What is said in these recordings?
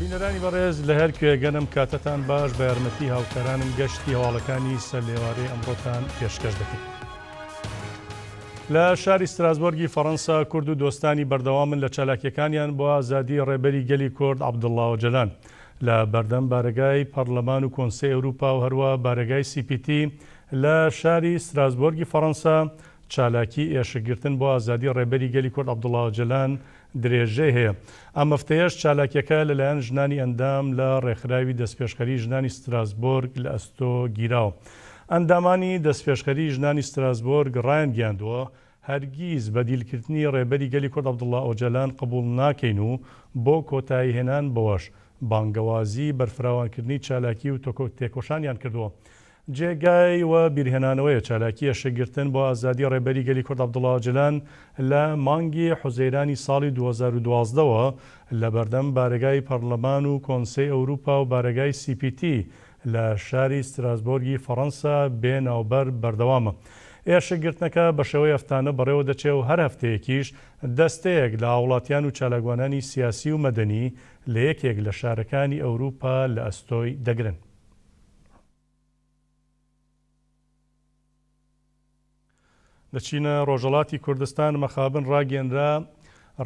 بینەرانی بەڕێز لە هەر کوێگەنم کاتتان باش بە یارمەتی هاوکارانم گەشتی هەواڵەکانی سەر لێوارەی ئەمڕۆتان پێشکەش دەکەین. لە شاری ستراسبۆرگی فەڕەنسا کورد و دۆستانی بەردەوامن لە چالاکیەکانیان بۆ ئازادی ڕێبەری گەلی کورد عەبدوڵڵا ئۆجەلان لە بەردەم بارگای پەرلەمان و کۆنسەی ئەوروپا و هەروە بارگای CPT لە شاری ستراسبۆرگی فەڕەنسا چالاکی ئێشەگرتن بۆ ئازادی ڕێبەری گەلی کورد عەبدوڵڵا ئۆجەلان درێژەی هەیە. ئەم هەفتەیەش چالاکیەکە لەلایەن ژنانی ئەندام لە ڕێکخراوی دەستپێشخەری ژنانی ستراسبۆرگ لە ئەستۆ گیراوە. ئەندامانی دەستپێشخەری ژنانی ستراسبۆرگ ڕایان گیاندووە هەرگیز بەدیلکردنی ڕێبەری گەلی کورد عەبدوڵڵا ئۆجەلان قبوڵ ناکەین و بۆ کۆتایی هێنان بەوەش بانگەوازی بەرفراوانکردنی چالاکی و تێکۆشانیان کردووە. جێگای و بیرهێنانەوەیە چالاکی ئێشەگرتن بۆ ئازادی ڕێبەری گەلی کورد عەبدوڵڵا ئۆجەلان لە مانگی حوزەیرانی ساڵی 2012ەوە لە بەردەم بارگای پەرلەمان و کۆنسەی ئەوروپا و بارگای CPT لە شاری ستراسبۆرگی فەڕەنسا بێناوبەر بەردەوامە. ئێشەگرتنەکە بە شێوەی هەفتانە بەڕێوە دەچێت و هەر هەفتەیەکیش دەستەیەک لە هاوڵاتیان و چالاکوانانی سیاسی و مەدەنی لە یەکێک لە شارەکانی ئەوروپا لە ئەستۆی دەگرن. دەچینە ڕۆژهەڵاتی کوردستان مەخابن ڕاگەیەنرا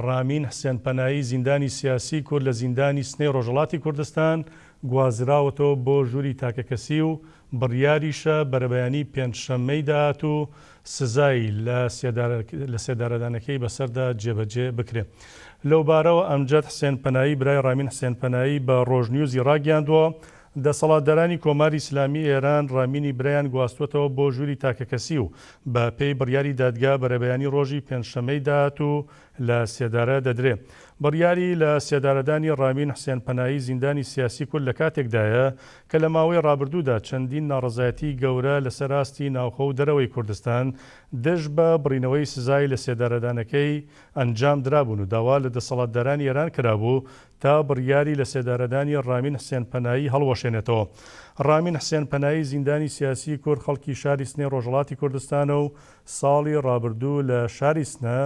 ڕامین حسێن پەنایی زیندانی سیاسی کورد لە زیندانی سنەی ڕۆژهەڵاتی کوردستان گوازراوەتەوە بۆ ژووری تاکەکەسی و بڕیاریشە بەرەبەیانی پێنجشەممەی داهات و سزایی لە سێدارەدانەکەی بەسەردا جێبەجێ بکرێت. لەو بارەوە ئەمجەد حسێن پەنایی برای ڕامین حسێن پەنایی بە ڕۆژنیوزی ڕاگەیاندووە دەسەڵاتدارانی کۆماری ئیسلامی ئێران ڕامینی برایان گواستوەتەوە بۆ ژووری تاکەکەسی و بە پێی بڕیاری دادگا بەرەبەیانی ڕۆژی پێنجشەممەی داهات و لە سێدارە دەدرێت. بڕیاری لە سێدارەدانی ڕامین حسێن پەنایی زیندانی سیاسی کورد لە کاتێکدایە کە لە ماوەی ڕابردوودا چەندین ناڕەزایەتی گەورە لەسەر راستی ناوخۆ و دەرەوەی کوردستان دژ بە بڕینەوەی سزای لە سێدارەدانەکەی ئەنجام درابوون و داوا لە دەسەڵاتدارانی ئێران کرابوو تا بڕیاری لە سێدارەدانی ڕامین حسێن پەنایی هەڵوەشێنێتەوە. ڕامین حسێن پەنایی زیندانی سیاسی کورد خەڵکی شاری سنەی ڕۆژهەڵاتی کوردستانە و ساڵی ڕابردوو لە شاری سنە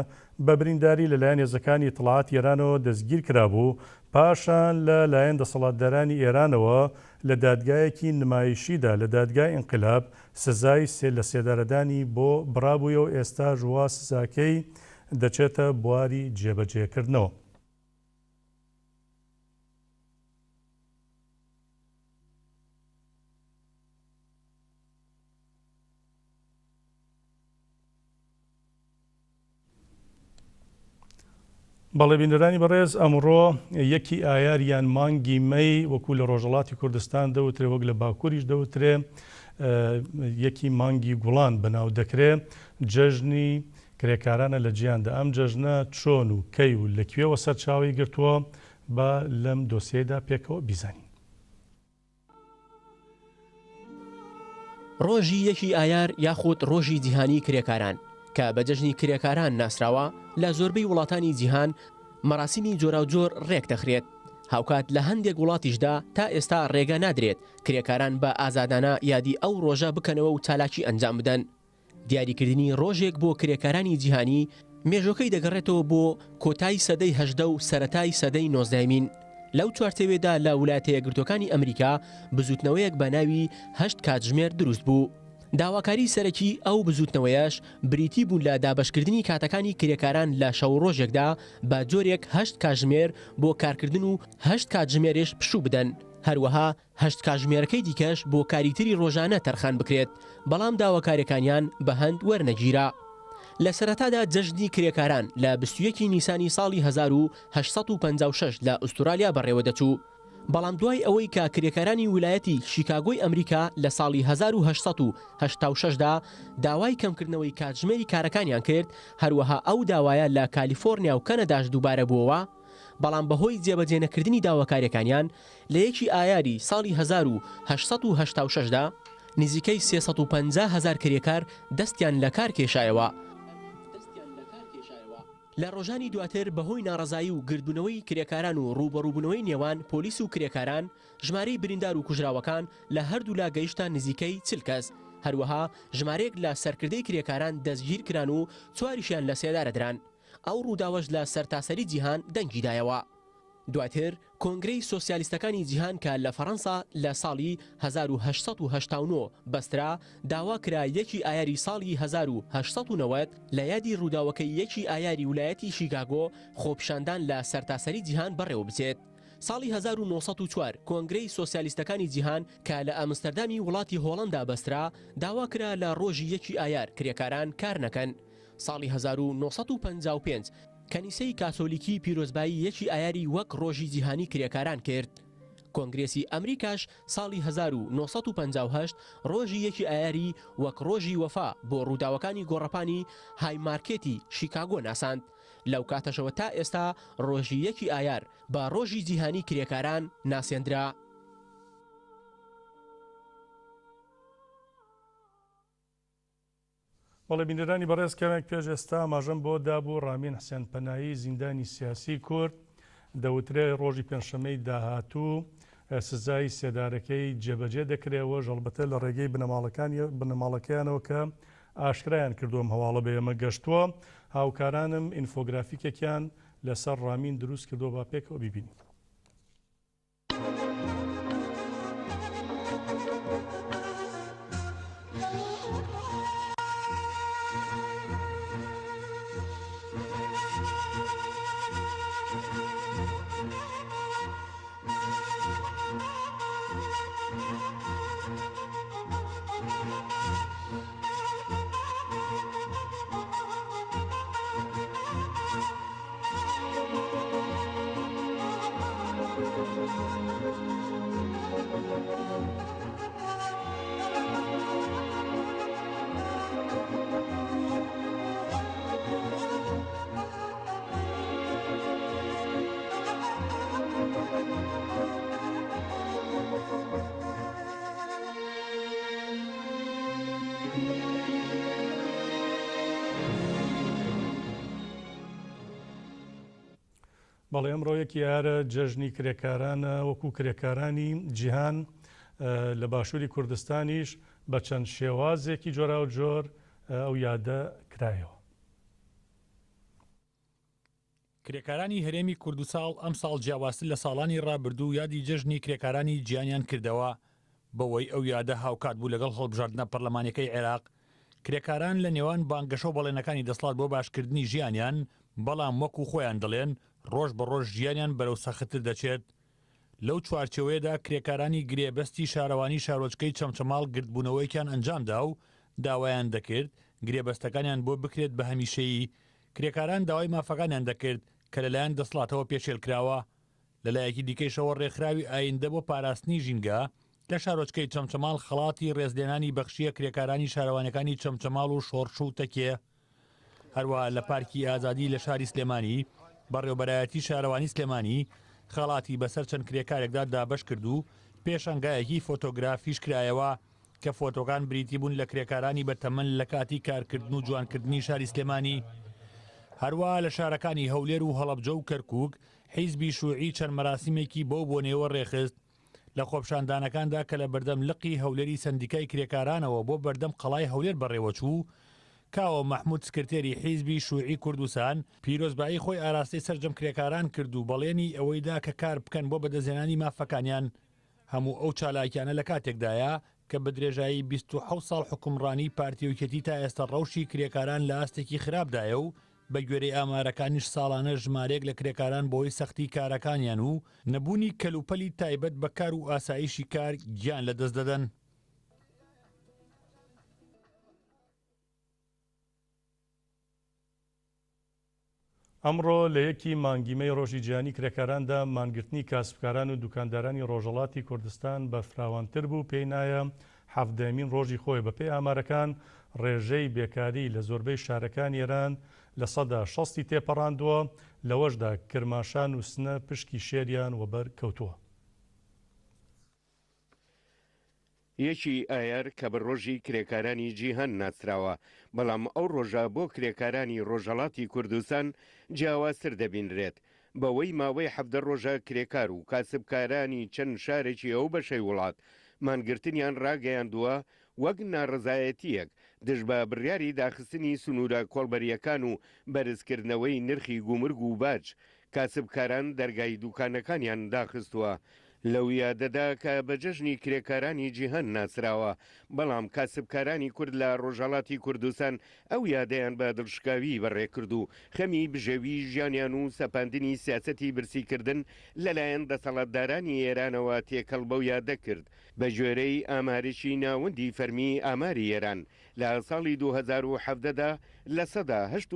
بە برینداری لەلایەن هێزەکانی دەسەڵاتی ئێرانەوە دەستگیر کرابوو پاشان لە لایەن دەسەڵاتدارانی ئێرانەوە لە دادگایەکی نمایشیدا لە دادگای ئینقلاب سزای لە سێدارەدانی بۆ بڕابوویەوە و ئێستا ژوا سزاکەی دەچێتە بواری جێبەجێکردنەوە. بەڵێ بینەرانی بەڕێز ئەمڕۆ یەکی ئایار یان مانگی مەی وەکو لە ڕۆژهەڵاتی کوردستان دەوترێ وەک لە باکووریش دەوترێ یەکی مانگی گوڵان بەناو دەکرێ جەژنی کرێکارانە لە جیاندا. ئەم جەژنە چۆن و کەی و لەکوێوە سەرچاوی گرتووە بە لەم دۆسیەدا پێکەوە بیزانین. ڕۆژی یەکی ئایار یاخود ڕۆژی جیهانی کرێکاران کە بە جەژنی کرێکاران ناسراوە لە زۆربەی وڵاتانی جیهان مەراسیمی جۆراوجۆر ڕێک دەخرێت. هاوکات لە هەندێک وڵاتیشدا تا ئێستا ڕێگە نادرێت کرێکاران بە ئازادانە یادی ئەو ڕۆژە بکەنەوە و چالاکی ئەنجام بدەن. دیاریکردنی ڕۆژێک بۆ کرێکارانی جیهانی مێژۆکەی دەگەڕێتەوە بۆ کۆتایی سەدەی 18 و سەرەتای سەدەی 19مین. لەو چوارچێوێدا لە ویلایەتە یەکگرتووەکانی ئەمریکا بزوتنەوەیەک بە ناوی 8 کاتژمێر دروست بوو. داواکاری سەرەکی ئەو بزوتنەوەیەش بریتی بوون لە دابەشکردنی کاتەکانی کرێکاران لە شەو ڕۆژێکدا بە جۆرێک 8 کاتژمێر بۆ کارکردن و 8 کاتژمێرێش پشوو بدەن. هەروەها 8 کاتژمێرەکەی دیکەش بۆ کاریتری ڕۆژانە تەرخان بکرێت، بەڵام داواکاریەکانیان بە هەند وەرنەگیرا. لە سەرەتادا جەژنی کرێکاران لە 21 نیسانی ساڵی 1856 لە ئوستورالیا بەڕێوە دەچوو. بەڵام دوای ئەوەی کە کرێکارانی ویلایەتی شیکاگۆی ئەمریکا لە ساڵی 1886دا داوای کەمکردنەوەی کاتژمێری کارەکانیان کرد، هەروەها ئەو داوایە لە کالیفۆرنیا و کەنەداش دووبارە بووەوە، بەڵام بەهۆی جێبەجێنەکردنی داواکاریەکانیان لە یەکی ئایاری ساڵی 1886دا نزیکەی 350,000 کرێکار دەستیان لە کار کێشایەوە. لە ڕۆژانی دواتر بەهۆی ناڕەزایی و گردبوونەوەی کرێکاران و ڕوبەڕووبوونەوەی نێوان پۆلیس و کرێکاران ژمارەی بریندار و کوژراوەکان لە هەردوو لا گەیشتە نزیکەی 40 کەس. هەروەها ژمارەیەک لە سەرکردەی کرێکاران دەستگیر کران و 4یشیان لە سێدارەدران. ئەو ڕووداوەش لە سەرتاسەری جیهان دەنگیدایەوە. دواتر کۆنگرەی سۆسیالیستەکانی جیهان کە لە فەڕەنسا لە ساڵی 1970 بەسترا داوا کرا یەکی ئایاری ساڵی 1990 لە یادی ڕووداوەکەی یەکی ئایاری ویلایەتی شیکاگۆ خۆپیشاندان لە سەرتاسەری جیهان بەڕێوە بچێت. ساڵی 1904 کۆنگرەی سۆسیالیستەکانی جیهان کە لە ئامستەردامی وڵاتی هۆڵەندا بەسترا داوا کرا لە ڕۆژی یەکی ئایار کرێکاران کار نەکەن. ساڵی 1955 کەنیسەی کاتۆلیکی پیرۆزبایی یەکی ئایاری وەک ڕۆژی جیهانی کرێکاران کرد. کۆنگرێسی ئەمریکاش ساڵی 1958 ڕۆژی یەکی ئایاری وەک ڕۆژی وەفا بۆ ڕووداوەکانی گۆڕەپانی هایمارکێتی شیکاگۆ ناساند. لەو کاتەشەوە تا ئێستا ڕۆژی یەکی ئایار بە ڕۆژی جیهانی کرێکاران ناسێندرا. بەڵێ بینەرانی بەڕێز کەمێک پێش ئێستا ئاماژەم بۆ دابوو ڕامین حسێن پەنایی زیندانی سیاسی کورد دەوترێ ڕۆژی پێنجشەمەی داهاتوو سزای سێدارەکەی جێبەجێ دەکرێەوە ژەڵبەتە لە ڕێگەی بنەماڵەکەیانەوە کە ئاشکرایان کردوم هەواڵە بە ئێمە گەشتووە. هاوکارانم ئینفۆگرافیکێکیان لەسەر ڕامین دروست کردو با پێکەوە بیبینین. بەڵێ ئەمڕۆ یەکی یارە جەژنی کرێکارانە وەکو کرێکارانی جیهان لە باشووری کوردستانیش بە چەند شێوازێکی جۆرا و جۆر ئەو یادە کرایەوە. کرێکارانی هەرێمی کوردستان ئەم ساڵ جیاوازتر لە ساڵانی ڕابردوو یادی جەژنی کرێکارانی جیهانیان کردەوە بەوەی ئەو یادە هاوکات بوو لەگەڵ هەڵبژاردنە پەرلەمانیەکەی عێراق. کرێکاران لە نێوان بانگەشە و بەڵێنەکانی دەسڵات بۆ باشکردنی ژیانیان، بەڵام وەکو خۆیان دەڵێن ڕۆژ بە ڕۆژ ژیانیان بەرەو سەختتر دەچێت. لەو چوارچەوەیەدا کرێکارانی گرێبەستی شارەوانی شارۆچکەی چەمچەماڵ گردبوونەوەیکیان ئەنجامدا و داوایان دەکرد گرێبەستەکانیان بۆ بکرێت بە هەمیشەیی. کرێکاران داوای مافەکانیان دەکرد کە لەلایەن دەسڵاتەوە پێشێلکراوە. لەلایەکی دیکەیشەوە ڕێکخراوی ئایندە بۆ پاراستنی ژینگە لە شارۆچکەی چەمچەماڵ خەڵاتی ڕێزلێنانی بەخشیە کرێکارانی شارەوانەکانی چەمچەماڵ و شۆڕش و تەکێ. هەروە لە پارکی ئازادی لە شاری سلێمانی بەڕێوەبەرایەتی شارەوانی سلێمانی خەڵاتی بەسەر چەند کرێکارێکدا دابەش کرد و پێشەنگایەکی فۆتۆگرافیش کرایەوە کە فۆتۆکان بریتی بوون لە کرێکارانی بەتەمەن لە کاتی کارکردن و جوانکردنی شاری سلێمانی. هەروە لە شارەکانی هەولێر و هەڵەبجە و کەرکووک حیزبی شووعی چەند مەراسیمێکی بۆ بۆنێوە ڕێخست لە خۆپشاندانەکاندا کە لە بەردەم لقی هەولێری سەندیکای کرێکارانەوە بۆ بەردەم قەڵای هەولێر بەڕێوەچوو. کاوە مەحموود سکرتێری حیزبی شووعی کوردستان پیرۆزبایی خۆی ئاراستەی سەرجەم کرێکاران کرد و بەڵێنی ئەوەیدا کە کار بکەن بۆ بەدەزێنانی مافەکانیان. هەموو ئەو چالاکیانە لە کاتێکدایە کە بە درێژایی 27 ساڵ حکومڕانی پارتیۆکێتی تا ئێستا ڕەوشی کرێکاران لە ئاستێکی خراپدایە و بە گوێرەی ئامارەکانیش ساڵانە ژمارێک لە کرێکاران بۆی سەختی کارەکانیان و نەبوونی کەلوپەلی تایبەت بە کار و ئاسایشی کار گیان لە دەست دەدەن. ئەمڕۆ لە یەکی مانگیمەی ڕۆژی جیهانی کرێکاراندا مانگرتنی کاسبکاران و دوکاندارانی ڕۆژهەڵاتی کوردستان بە فراوانتر بوو. پێی نایە 17مین ڕۆژی خۆی بەپێی ئامارەکان ڕێژەی بێکاری لە زۆربەی شارەکانی ئێران لە 60 تێپەڕاندووە، لەوەشدا کرماشان و سنە پشکی شێریان وەبەر کەوتووە. یەکی ئایار کە بە ڕۆژی کرێکارانی جیهان ناسراوە، بەڵام ئەو ڕۆژە بۆ کرێکارانی ڕۆژهەڵاتی کوردستان جیاوازتر دەبینرێت. بەوەی ماوەی 17 ڕۆژە کرێکار و کاسبکارانی چەند شارێکی ئەو بەشەی وڵات مانگرتنیان ڕاگەیاندووە وەک ناڕزایەتیەک دژ بە بڕیاری داخستنی سنوورە کۆڵبەریەکان و بەرزکردنەوەی نرخی گومرگ و باج کاسبکاران دەرگای دوکانەکانیان داخستووە. لەو یادەدا کە بە جەژنی کرێکارانی جیهان ناسراوە، بەڵام کاسبکارانی کورد لە ڕۆژهەڵاتی کوردستان ئەو یادەیان بە دڵشکاوی بەڕێکرد و خەمی بژێوی ژیانیان و سەپاندنی سیاسەتی برسیکردن لەلایەن دەسەڵاتدارانی ئێرانەوە تێکەڵ بەو یادە کرد. بە ژێرەی ئامارشی ناوەندی فەرمی ئاماری ئێران لە ساڵی 2017دا لە سەدا 8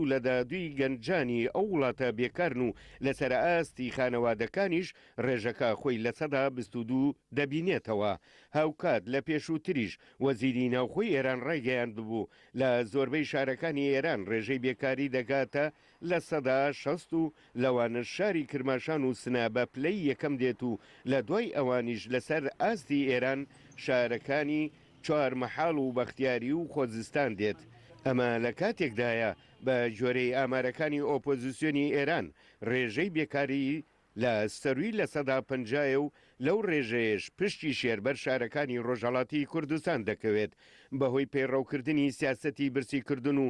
گەنجانی ئەو وڵاتە بێکارن و لەسەر ئاستی خانەوادەکانیش ڕێژەکە خۆی لە سەدا 22 دەبینێتەوە. هاوکات لە پێشووتریش وەزیری ناوخۆی ئێران ڕێگەیان ببوو لە زۆربەی شارەکانی ئێران ڕێژەی بێکاری دەگاتە لە سەدا 60 و لەوانە شاری کرماشان و سنا بە پلەی یەکەم دێت و لە دوای ئەوانیش لەسەر ئاستی ئێران شارەکانی چوارمەحاڵ و بەختیاری و خۆزستان دێت. ئەمە لە کاتێکدایە بە ژۆرەی ئامارەکانی ئۆپۆزیسیۆنی ئێران ڕێژەی بێکاری لە سەروی لە سەدا 50 و لەو ڕێژەیەش پشتی شێربەر شارەکانی ڕۆژهەڵاتی کوردستان دەکەوێت. بەهۆی پەیڕەوکردنی سیاسەتی برسیکردن و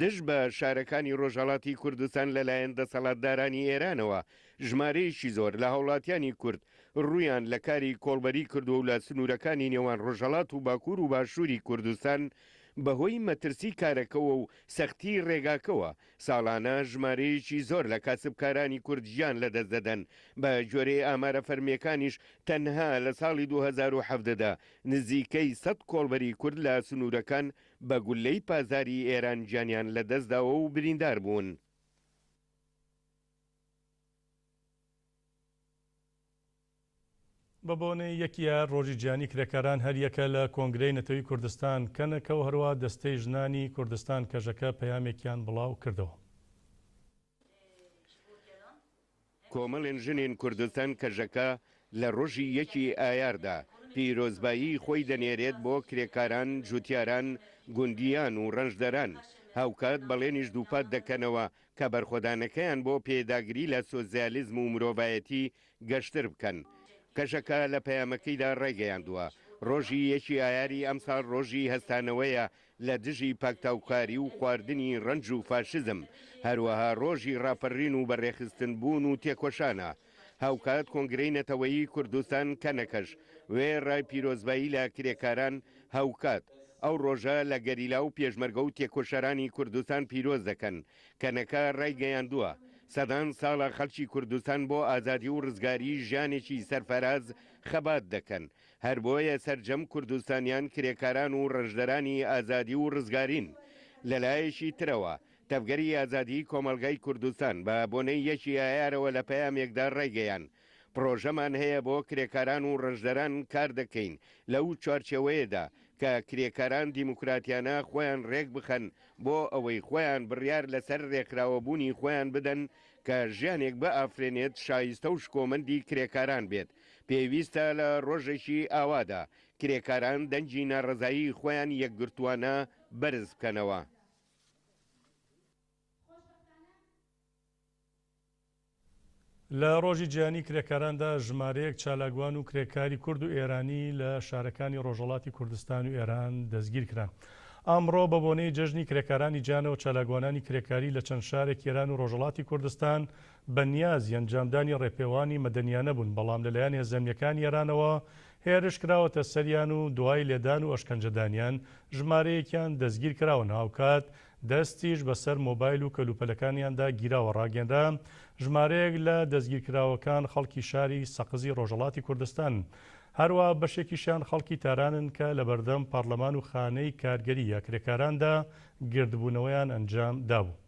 دژ بە شارەکانی ڕۆژهەڵاتی کوردستان لەلایەن دەسەڵاتدارانی ئێرانەوە ژمارەیەکی زۆر لە هاوڵاتیانی کورد ڕوویان لە کاری کۆڵبەری کردو و لە سنوورەکانی نێوان ڕۆژهەڵات و باکوور و باشووری کوردستان بەهۆی مەترسی کارەکەوە و سەختی ڕێگاکەوە ساڵانە ژمارەیەکی زۆر لە کاسبکارانی کوردیان لەدەست دەدەن. بە جۆرەی ئامارە فەرمیەکانیش تەنها لە ساڵی 2017دا نزیکەی 100 کۆڵبەری کورد لە سنوورەکان بە گولەی پازاری ئێران گیانیان لەدەستداوە و بریندار بوون. بە بۆنەی یەکیە ڕۆژی گیانی کرێکاران هەر یەکە لە کۆنگرەی نەتەوەی کوردستان کەنەکە و هەروە دەستەی ژنانی کوردستان کەژەکە پەیامێکیان بڵاو کردەوە. کۆمەڵێن ژنێن کوردستان کەژەکە لە ڕۆژی یەکی ئایاردا پیرۆزبایی خۆی دەنێرێت بۆ کرێکاران، جوتیاران، گوندیان و ڕەنجدەران. هاوکات بەڵێنیش دووپات دەکەنەوە کە بەرخۆدانەکەیان بۆ پێداگری لە سۆسیالیزم و مرۆڤایەتی گەشتر بکەن. کەژەکە لە پەیامەکەیدا ڕێگەیاندووە ڕۆژی یەکی ئایاری ئەمساڵ ڕۆژی هەستانەوەیە لە دژی پاکتاوکاری و خواردنی ڕەنج و فاشزم، هەروەها ڕۆژی ڕاپەڕین و بەڕێخستن بوون و تێکۆشانە. هاوکات کۆنگرەی نەتەوەیی کوردستان کەنەکەش وێ ڕای پیرۆزبایی لە کرێکاران هاوکات ئەو ڕۆژە لە گەریلا و پێشمەرگە و تێکۆشەرانی کوردستان پیرۆز دەکەن. کەنەکە ڕایگەیاندووە سەدان ساڵە خەڵکی کوردستان بۆ ئازادی و ڕزگاری ژیانێکی سەرفەراز خەبات دەکەن. هەر بۆیە سەرجەم کوردستانیان کرێکاران و ڕەشدەرانی ئازادی و ڕزگارین. لەلایەکی ترەوە تەبگەری ئازادی کۆمەلگای کوردستان بە بۆنەی یەکی ئایارەوە لە پەیامێکدا ڕێگەیان پرۆژەمان هەیە بۆ کرێکاران و ڕەشدەران کار دەکەین لەو چوارچێوەیەدا کە کرێکاران دیموکراتیانە خۆیان ڕێک بخەن بۆ ئەوەی خۆیان بڕیار لەسەر ڕێکراوەبوونی خۆیان بدەن کە ژیانێک بە ئافرێنێت شایستە و شکۆمەندی کرێکاران بێت. پێویستە لە ڕۆژێکی ئاوادا کرێکاران دەنجی ناڕزایی خۆیان یەکگرتووانە بەرز بکەنەوە. لە ڕۆژی گیانی کرێکاراندا ژمارەیەک چالاکوان و کرێکاری کورد و ئێرانی لە شارەکانی ڕۆژهەڵاتی کوردستان و ئێران دەستگیر کران. ئەمڕۆ بە بۆنەی جەژنی کرێکارانی گیانەوە چالاکوانانی کرێکاری لە چەند شارێک ئێران و ڕۆژهەڵاتی کوردستان بە نیازی ئەنجامدانی ڕێپێوانی مەدەنیانە بوون، بەڵام لەلایەن هێزەمیەکانی ئێرانەوە هێرش کراوەتە سەریان و دوای لێدان و ئەشکەنجەدانیان ژمارەیەکیان دەستگیر کراوە. هاوکات دەستیش بەسەر مۆبایل و کەلوپەلەکانیاندا گیراوە. ڕاگەنرا ژمارەیەک لە دەستگیرکراوەکان خەڵکی شاری سەقزی ڕۆژهەڵاتی کوردستان، هەروە بەشێکیشان خەڵکی تارانن کە لە بەردەم پارلەمان و خانەی کارگەری یا کرێکاراندا گردبوونەوەیان ئەنجام دابوو.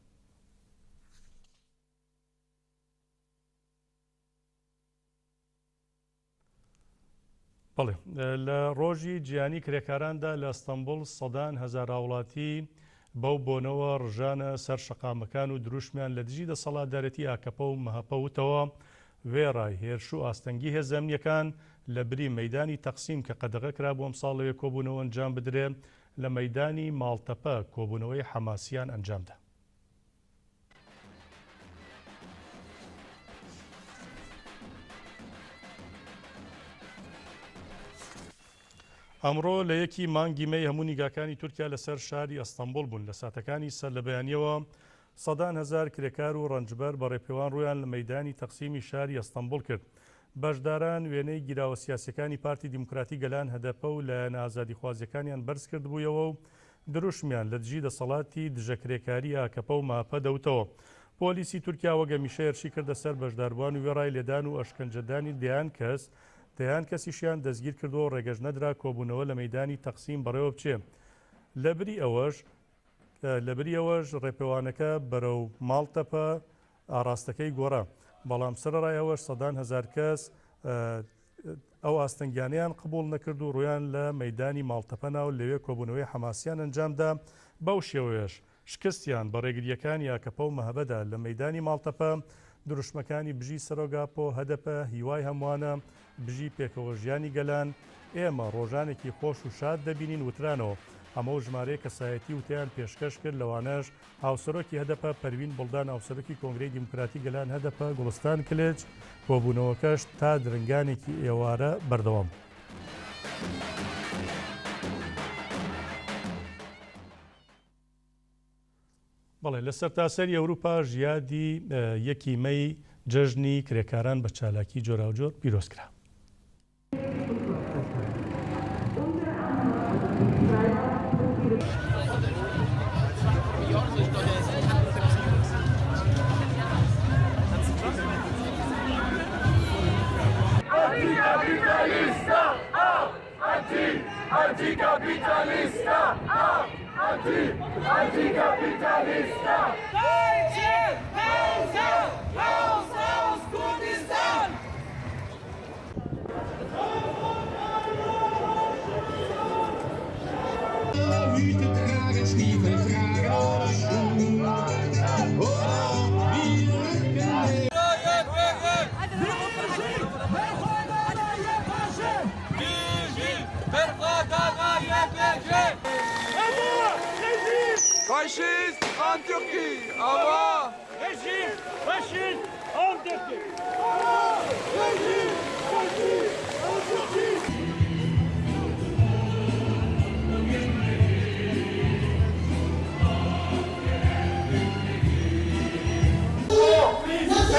بەڵێ لە ڕۆژی گیانی کرێکاراندا لە ئەستەمبوڵ سەدان هەزار هاوڵاتی بەو بۆنەوە ڕژانە سەر شەقامەکان و دروشمیان لە دژی دەسەڵاتدارەتی ئاکەپە و مەهەپەوتەوە وێڕای هێرش و ئاستەنگی هێزەمیەکان لە بری مەیدانی تەقسیم کە قەدەغە کرا بۆ ئەم ساڵەوەی کۆبوونەوە ئەنجام بدرێ لە مەیدانی ماڵتەپە کۆبوونەوەی حەماسیان ئەنجامدا. ئەمڕۆ لە یەکی مانگی مەی هەموو نیگاکانی تورکیا لەسەر شاری ئەستەمبوڵ بوون. لە ساتەکانی سەر لە بەیانیەوە سەدان هەزار کرێکار و ڕەنجبەر بە ڕێپێوان ڕویان لە مەیدانی تەقسیمی شاری ئەستەمبول کرد. بەشداران وێنەی گیراوە سیاسەکانی پارتی دیموکراتی گەلان هەدەپە و لە ئازادی خوازیەکانیان بەرز کرد بوویەوە و دروشمیان لە دژی دەسەڵاتی دژەکرێکاری ئاکەپە و ماپە دەوتەوە. پۆلیسی تورکیا وەگە میشەیەرشی کردە سەر بەشداربووان و وێڕای لێدان و ئەشکەنجەدانی دەیان کەسیشیان دەستگیر کردەوە و ڕێگەش نەدرا کۆبوونەوە لە مەیدانی تەقسیم بەڕێوە بچێ. لەبری ئەوەش ڕێپێوانەکە بەرەو ماڵتەپە ئاراستەکەی گۆڕا، بەڵام سەرڕایەوەش سەدان هەزار کەس ئەو ئاستەنگیانیان قبول نەکرد و ڕویان لە مەیدانی ماڵتەپەنا و لەوێ کۆبوونەوەی حەماسیان ئەنجامدا. بەو شێوەیەش شکستیان بە ڕێگریەکانی ئاکەپە و مەهەبەدا لە مەیدانی ماڵتەپە. دروشمەکانی بژی سەرۆگاپۆ هەدەپە هیوای هەمووانە بژی پێکەوە ژیانی گەلان. ئێمە ڕۆژانێکی خۆش و شاد دەبینین وترانەوە. ئەمە ژمارەیە کەسایەتی وتیان پێشکەش کرد، لەوانەش هاوسەرۆکی هەدەپە پەروین بڵدان، هاوسەرۆکی کۆنگرەی دیموکراتی گەلان هەدەپە گوڵستان کلێج. کۆبوونەوەکەش تا درنگانێکی ئێوارە بەردەوام. بەڵێ لەسەر تاسەری ئەوروپا ژیادی 1 مەی جەژنی کرێکاران بە چالاکی جۆراوجۆر پیرۆزکرا. Anticapitalista! Anticapitalista! House Kurdistan! Hüte tragen, Stiefel tragen oder Schuhe. Faşist Antürk'ü ama rejim faşist Antürk'ü ama rejim faşist Antürk'ü.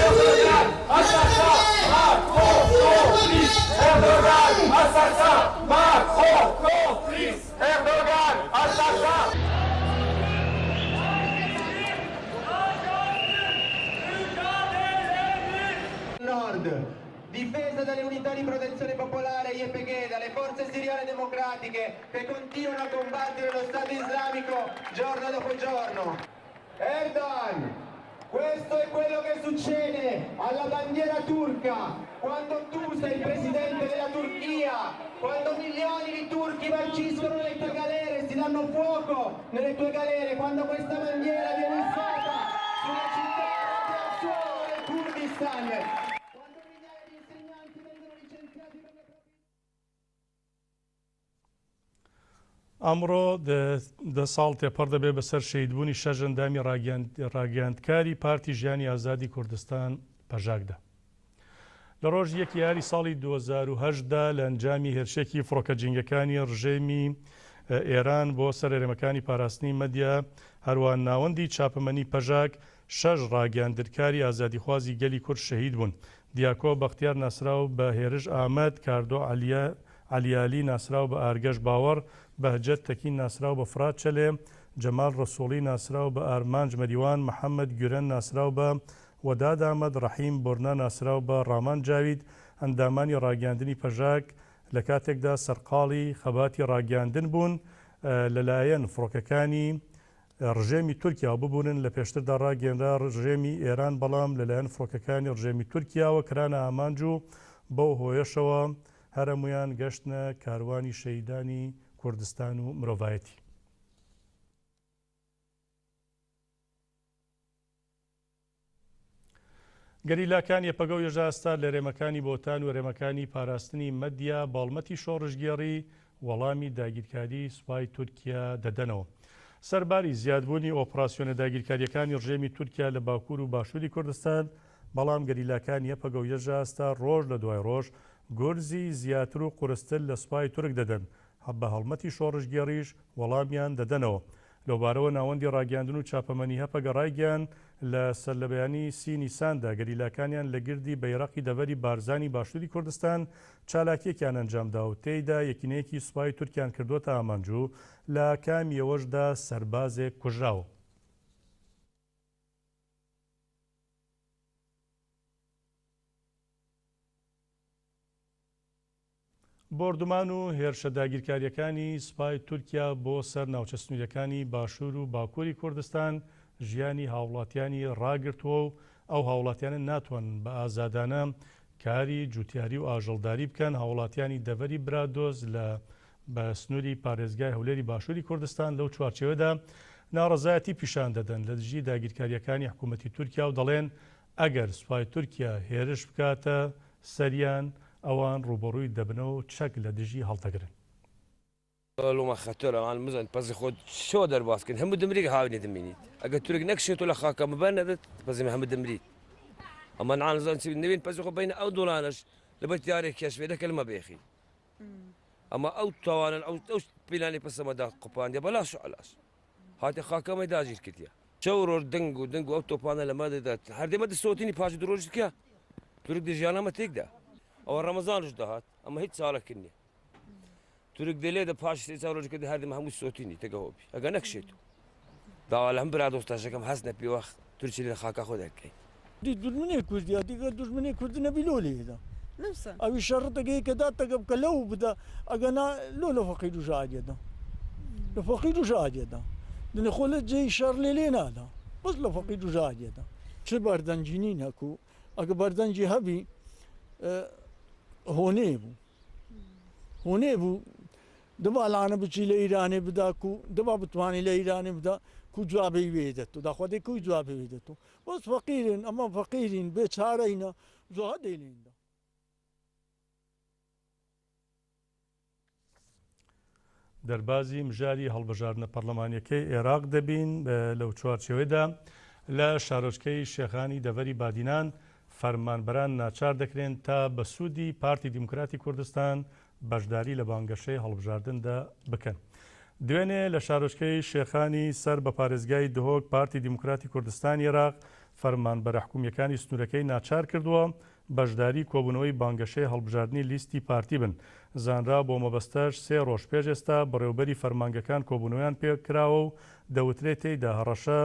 Erdoğan asasa komplis Erdoğan asasa komplis Erdoğan asasa. Difesa dalle unità di protezione popolare YPG, dalle forze siriane democratiche che continuano a combattere lo Stato islamico giorno dopo giorno. Erdogan, questo è quello che succede alla bandiera turca quando tu sei presidente della Turchia, quando milioni di turchi marciscono nelle tue galere, si danno fuoco nelle tue galere, quando questa bandiera viene issata sulla città del suolo del Kurdistan. ئەمڕۆ دە ساڵ تێپەڕ دەبێت بەسەر شەیدبوونی 6 ئەندامی ڕاگەاندکاری پارتی ژیانی ئازادی کوردستان پەژاکدا. لە ڕۆژ 1 یاری ساڵی 2010دا لە ئەنجامی هێرشێکی فڕۆکەجینگەکانی ڕژێمی ئێران بۆ سەرهێرمەکانی پاراستنی مەدیا هەروان ناوەندی چاپەمەنی پەژاک 6 ڕاگەاندکاری ئازادیخوازی گەلی کورد شەهید بوون. دیاکۆ بەختیار ناسراو بە هێرش ئامەد، کاردۆ علیالی ناسراو بە ئارگەش باوەڕ، بەهجەت تەکین ناسراو بە فرات چەلێ، جەمال ڕسوڵی ناسراو بە ئارمانج مەریوان، محەممەد گورەن ناسراو بە وەداد ئامەد، ڕەحیم بۆرنا ناسراو بە ڕامان جاوید. ئەندامانی ڕاگەاندنی پەژاک لە کاتێکدا سەرقاڵی خەباتی ڕاگەاندن بوون لەلایەن فڕۆکەکانی ڕژێمی تورکیا ببوونن لە پێشتردا ڕاگەێنرا ڕژێمی ئێران، بەڵام لەلایەن فڕۆکەکانی ڕژێمی تورکیاوە کرانە ئامانج و بەو هۆیەشەوە هەرەمویان گەشتنە کاروانی شەیدانی کوردستان و مرۆڤایەتی. گەریلاکان یەپەگە و ێژاستا لە رێمەکانی بۆتان و رێمەکانی پاراستنی مەدیا باڵمەتی شۆڕژگێڕی وەڵامی داگیرکاری سوپای تورکیا دەدەنەوە. سەرباری زیادبوونی ئۆپراسیۆنە داگیرکاریەکانی ڕژێمی تورکیا لە باکوور و باشووری کوردستان، بەڵام گەریلاکان یەپەگە و ێژاستا ڕۆژ لە دوای ڕۆژ گۆرزی زیاتر و قورستر لە سوپای تورک دەدەن، بە هەڵمەتی شۆڕژگێڕیش وەڵامیان دەدەنەوە. لەوبارەوە ناوەندی ڕاگەاندن و چاپەمەنی هەپە گەڕایگەیان لە سەرلەبەیانی 30 نیساندا گەریلاکانیان لە گردی بەیڕەقی دەڤەری بارزانی باشووری کوردستان چالاکیەکیان ئەنجامدا و تێیدا یەکینەیەکی سوپای تورکیان کردوتە ئامانجوو لە کامیەوەشدا سەربازێک کوژراوە. بۆردومان و هێرشە داگیرکاریەکانی سوپای تورکیا بۆ سەر ناوچە سنوورەکانی باشوور و باکووری کوردستان ژیانی هاوڵاتیانی ڕاگرتووە و ئەو هاوڵاتیانە ناتوان بە ئازادانە کاری جوتیاری و ئاژەڵداری بکەن. هاوڵاتیانی دەڤەری برادۆز لە بە سنووری پارێزگای هەولێری باشووری کوردستان لەو چوارچێوەدا ناڕەزایەتی پیشان دەدەن لە دژی داگیرکاریەکانی حکوومەتی تورکیا و دەڵێن ئەگەر سوپای تورکیا هێرش بکاتە سەریان ئەوان ڕوبەڕووی دەبنەوە و چەک لە دژی هەڵدەگرن. لۆمە خەتۆرەوان مزن پەزی خۆت شۆ دەرباسکن هەموو دمریک هاوێنی دەمێنیت ئەگە تورک نەکشێت و لە خاکە مەبەر نەدەت پەزیمە هەموو دەمریت ئەمە نانزان چی نوێن پەزی خۆ بین ئەو دۆڵانش لەبەر یارێک کەشوێدەکە لەمە بێخی ئەمە ئەو تاوانن ئەو پیلانی پسەمەدا قوپاندە بەلاش علاش هاتی خاکەمەی داگیر کردیە چەو ڕۆژ دەنگ و ئەو تۆپانە لەمە دەدات هەردێمە دەسۆتینی پاش درۆژکە تورک دژیانەمە تێکدا ئەوە ڕەمەزانش داهات ئەمە هیچ ساڵەکردنی تورک دەلێ دە پاش سێ ڕۆژکردی هەردێمە هەموو سۆتینی تەگەهۆبی ئەگە نەکشێت داوا لە هەم برا دۆستاشەکەم هەست نەپیوەخت تورکی لە خاکە خۆ دەکەی دوژمنێ کوردیا دیگە دوژمنێ کوردی نەبی لۆ لێدا ئەوی شەڕەتەکەی کە داتەکە بکە لەو بدە ئەگەنا لۆ لە فەقیر و ژادێدا لە فەقیر و ژادێدا دنە خۆ لە جێی شەڕ لێ نادا بەس لە فەقیر و ژادێدا چ بەردەنجینی نەکو ئەگە بەردەنجی هەبی هۆنێ بوو دەبا لاانە بچی لە ئیرانێ بدا و دەبا بتوانانی لە ئیرانێ بدا کو جوابی وێدەت و داخوادێک کوی جوابی وێدەت و بەس فەقیرن ئەمە فەقیرین بێ چارەینە زۆها دەیلێندا. دەربازی مژاری هەڵبژاردنە پەرلەمانیەکەی عێراق دەبین لەو چوارچێوەیەدا لە شارۆچکەی شێخانی دەڤەری بادینان فەرمانبەران ناچار دەکرێن تا بە سوودی پارتی دیموکراتی کوردستان بەشداری لە بانگەشەی هەڵبژاردندا بکەن. دوێنێ لە شارۆچکەی شێخانی سەر بە پارێزگای دهۆک پارتی دیموکراتی کوردستان عێراق فەرمانبەرە حکوومیەکانی سنوورەکەی ناچار کردووە بەشداری کۆبوونەوەی بانگەشەی هەڵبژاردننی لیستی پارتی بن. زانرا بۆ مەبەستەش 3 ڕۆژ پێش ئێستا بەڕێوبەری فەرمانگەکان کۆبوونەوەیان پێکراوە و دەوترێت تێیدا هەڕەشە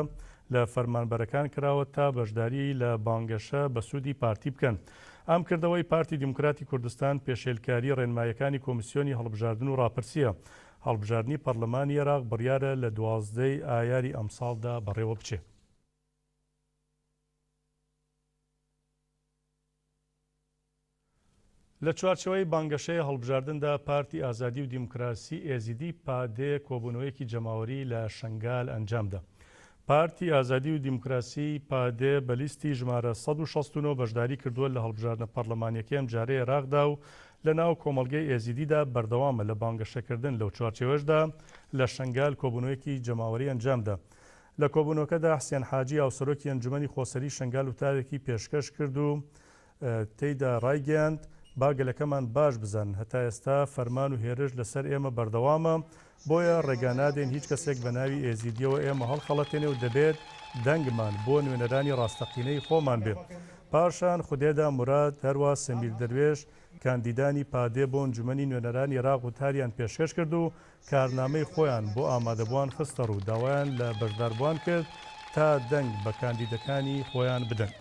لە فەرمانبەرەکان کراوە تا بەشداری لە بانگەشە بە سوودی پارتی بکەن. ئەم کردەوەی پارتی دیموکراتی کوردستان پێشێلکاری ڕێنمایەکانی کۆمیسیۆنی هەڵبژاردن و ڕاپرسیە. هەڵبژاردننی پەرلەمانی عێراق بڕیارە لە 12 ئایاری ئەمساڵدا بەڕێوە بچێت. لە چوارچەوەی بانگەشەی هەڵبژاردندا پارتی ئازادی و دیموکراسی ئێزیدی پادێ کۆبوونەوەیەکی جەماوەری لە شنگال ئەنجامدا. پارتی ئازادی و دیموکراسی پادێ بە لیستی ژمارە 169 بەشداری کردووە لە هەڵبژاردنە پەرلەمانیەکەی ئەم جارەی عێراقدا و لە ناو کۆمەڵگەی ئێزیدیدا بەردەوامە لە بانگەشەکردن لەو چوارچێوەشدا لە شنگال کۆبوونەوەیەکی جەماوەری ئەنجامدا. لە کۆبوونەوەکەدا حسێن حاجی ئاوسەرۆکی ئەنجومەنی خۆسەری شنگال وتارێکی پێشکەش کرد و تێیدا ڕایگەیاند باگەلەکەمان باش بزانن هەتا ئێستا فەرمان و هێرش لەسەر ئێمە بەردەوامە بۆیە ڕێگانادێن هیچ کەسێک بە ناوی ئێزیدیەوە ئێمە هەڵخەڵەتێنێ و دەبێت دەنگمان بۆ نوێنەرانی ڕاستەقینەی خۆمان بێ. پاشان خودێدا مراد هەروە سەمیر دەروێش کاندیدانی پادێ بۆ ئەنجومەنی نوێنەرانی عێراق وتاریان پێشکەش کرد و کارنامەی خۆیان بۆ ئامادەبووان خستە ڕوو داوایان لە بەشداربووان کرد تا دەنگ بە کاندیدەکانی خۆیان بدەن.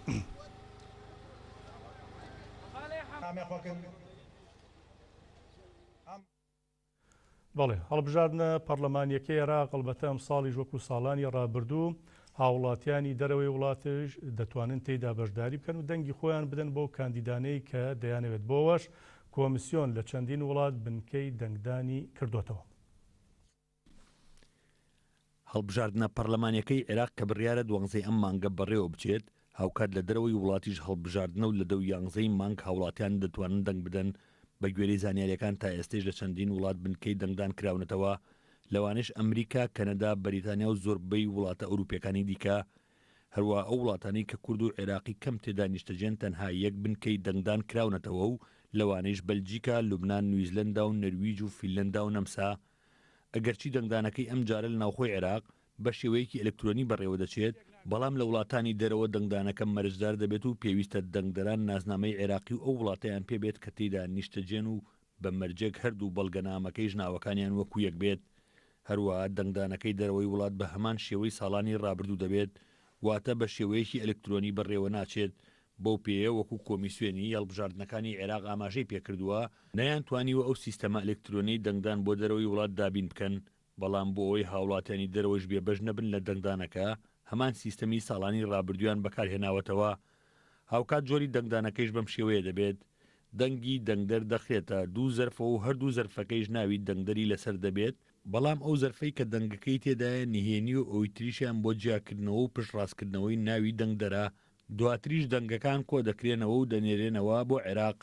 بەڵێ هەڵبژاردنە پەرلەمانیەکەی عێراق ئەلبەتە ئەم ساڵی وەکو ساڵانی ڕابردوو هاوڵاتیانی دەرەوەی وڵاتش دەتوانن تێیدا بەشداری بکەن و دەنگی خۆیان بدەن بۆ کاندیدانەی کە دەیانەوێت بۆوەش کۆمیسیۆن لە چەندین وڵات بنکەی دەنگدانی کردوتەوە. هەڵبژاردنە پەرلەمانیەکەی عێراق کە بڕیارە دوانزەی ئەم مانگە بەڕێوە بچێت هاوکات لە دەرەوەی وڵاتیش هەڵبژاردنە و لە دەو یانزەی مانگ هاوڵاتیان دەتوانن دەنگ بدەن بە گوێرەی زانیاریەکان تا ئێستێش لە چەندین وڵات بنکەی دەنگدان کراونەتەوە لەوانش ئەمریکا کەنەدا بەریتانیا و زۆربەی وڵاتە ئەوروپیەکانی دیکە هەروە ئەو وڵاتانی کە کورد و عێراقی کەم تێدا نیشتەجێن تەنها یەک بنکەی دەنگدان کراونەتەوە و لەوانەیش بەلجیکا لوبنان نیوزیلەندا و نەرویج و فینلەندا و نەمسا ئەگەرچی دەنگدانەکەی ئەم جارە لە ناوخۆی عێراق بە شێوەیەکی ئەلکترۆنی بەڕێوە دەچێت بەڵام لە وڵاتانی دەرەوە دەنگدانەکە مەرجدار دەبێت و پێویستە دەنگدەران نازنامەی عێراقی و ئەو وڵاتیان پێبێت کە تێیدا نیشتەجێن و بە مەرجێک هەردوو بەڵگەنامەکەی ژناوەکانیان وەکو یەک بێت. هەروەها دەنگدانەکەی دەرەوەی وڵات بە هەمان شێوەی ساڵانی ڕابردوو دەبێت واتە بە شێوەیەکی ئەلکترۆنی بەڕێوە ناچێت. بەو پێیە وەکو کۆمیسیۆنی هەڵبژاردنەکانی عێراق ئاماژەی پێکردووە نەیانتوانیوە ئەو سیستەمە ئەلکترۆنی دەنگدان بۆ دەرەوەی وڵات دابین بکەن بەڵام بۆ ئەوەی هاوڵاتیانی دەرەوەش بێبەش نەبن لە دەنگدانەکە هەمان سیستەمی ساڵانی ڕابردویان بەکارهێناوەتەوە. هاوکات جۆری دەنگدانەکەیش بەم شێوەیە دەبێت دەنگی دەنگدەر دەخرێتە دوو زەرفەوە و هەردوو زەرفەکەیش ناوی دەنگدەری لەسەر دەبێت بەڵام ئەو زەرفەی کە دەنگەکەی تێدایە نهێنی و ئەوی تریشیان بۆ جیاکردنەوە و پشتڕاستکردنەوەی ناوی دەنگدەرە دواتریش دەنگەکان کۆ دەکرێنەوە و دەنێرێنەوە بۆ عێراق.